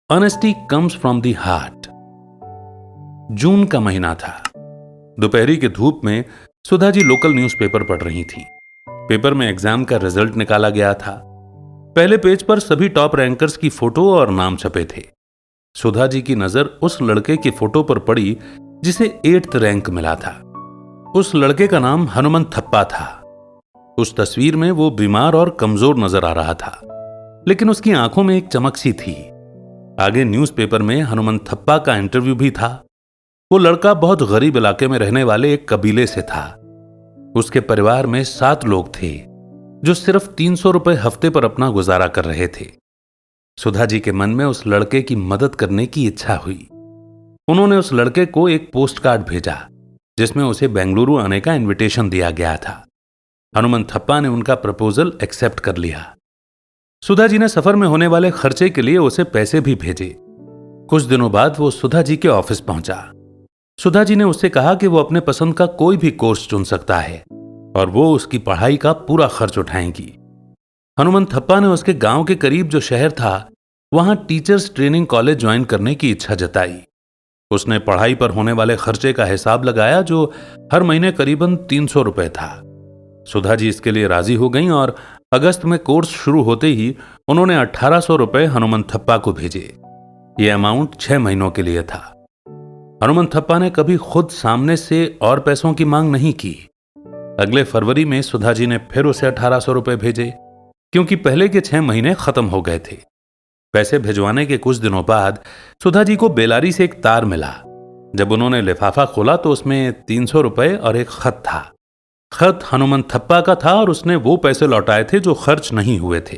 Honesty comes from the heart. जून का महीना था। दोपहरी की धूप में सुधा जी लोकल न्यूज़पेपर पढ़ रही थी। पेपर में एग्जाम का रिजल्ट निकाला गया था। पहले पेज पर सभी टॉप रैंकर्स की फोटो और नाम छपे थे। सुधा जी की नजर उस लड़के की फोटो पर पड़ी जिसे 8th रैंक मिला था। उस लड़के का नाम हनुमंत थप्पा था। उस तस्वीर में वो बीमार और कमजोर नजर आ रहा था, लेकिन उसकी आंखों में एक चमक सी थी। आगे न्यूज़पेपर में हनुमंत थप्पा का इंटरव्यू भी था। वो लड़का बहुत गरीब इलाके में रहने वाले एक कबीले से था। उसके परिवार में 7 लोग थे जो सिर्फ 300 रुपए हफ्ते पर अपना गुजारा कर रहे थे। सुधा जी के मन में उस लड़के की मदद करने की इच्छा हुई। उन्होंने उस लड़के को एक पोस्ट कार्ड भेजा जिसमें उसे बेंगलुरु आने का इनविटेशन दिया गया था। हनुमंत थप्पा ने उनका प्रपोजल एक्सेप्ट कर लिया। सुधा जी ने सफर में होने वाले खर्चे के लिए उसे पैसे भी भेजे। कुछ दिनों बाद वो सुधा जी के ऑफिस पहुंचा। सुधा जी ने उससे कहा कि वो अपने पसंद का कोई भी कोर्स चुन सकता है और वो उसकी पढ़ाई का पूरा खर्च उठाएंगी। हनुमंत थप्पा ने उसके गांव के करीब जो शहर था वहां टीचर्स ट्रेनिंग कॉलेज ज्वाइन करने की इच्छा जताई। उसने पढ़ाई पर होने वाले खर्चे का हिसाब लगाया जो हर महीने करीबन 300 रुपए था। सुधा जी इसके लिए राजी हो गईं और अगस्त में कोर्स शुरू होते ही उन्होंने 1800 रुपए हनुमंत थप्पा को भेजे। यह अमाउंट 6 महीनों के लिए था। हनुमंत थप्पा ने कभी खुद सामने से और पैसों की मांग नहीं की। अगले फरवरी में सुधा जी ने फिर उसे 1800 रुपए भेजे क्योंकि पहले के 6 महीने खत्म हो गए थे। पैसे भिजवाने के कुछ दिनों बाद सुधा जी को बेलारी से एक तार मिला। जब उन्होंने लिफाफा खोला तो उसमें 300 रुपए और एक खत था। खत हनुमंत थप्पा का था और उसने वो पैसे लौटाए थे जो खर्च नहीं हुए थे।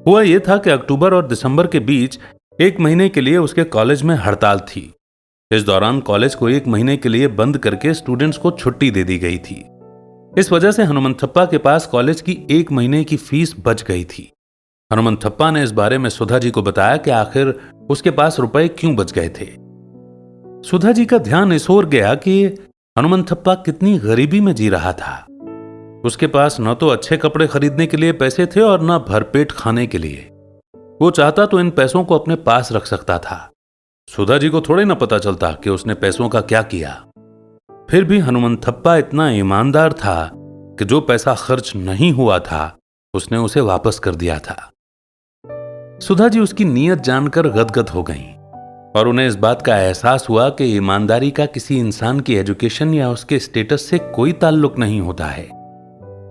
हुआ यह था कि अक्टूबर और दिसंबर के बीच 1 महीने के लिए उसके कॉलेज में हड़ताल थी। इस दौरान कॉलेज को 1 महीने के लिए बंद करके स्टूडेंट्स को छुट्टी दे दी गई थी। इस वजह से हनुमंत थप्पा के पास कॉलेज की 1 महीने की फीस बच गई थी। हनुमंत थप्पा ने इस बारे में सुधा जी को बताया कि आखिर उसके पास रुपए क्यों बच गए थे। सुधा जी का ध्यान इस ओर गया कि हनुमंत थप्पा कितनी गरीबी में जी रहा था। उसके पास न तो अच्छे कपड़े खरीदने के लिए पैसे थे और न भरपेट खाने के लिए। वो चाहता तो इन पैसों को अपने पास रख सकता था। सुधा जी को थोड़े न पता चलता कि उसने पैसों का क्या किया। फिर भी हनुमंत थप्पा इतना ईमानदार था कि जो पैसा खर्च नहीं हुआ था उसने उसे वापस कर दिया था। सुधा जी उसकी नीयत जानकर गदगद हो गईं और उन्हें इस बात का एहसास हुआ कि ईमानदारी का किसी इंसान की एजुकेशन या उसके स्टेटस से कोई ताल्लुक नहीं होता है।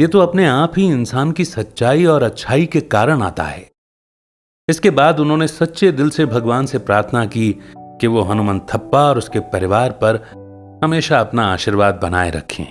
ये तो अपने आप ही इंसान की सच्चाई और अच्छाई के कारण आता है। इसके बाद उन्होंने सच्चे दिल से भगवान से प्रार्थना की कि वो हनुमंत थप्पा और उसके परिवार पर हमेशा अपना आशीर्वाद बनाए रखें।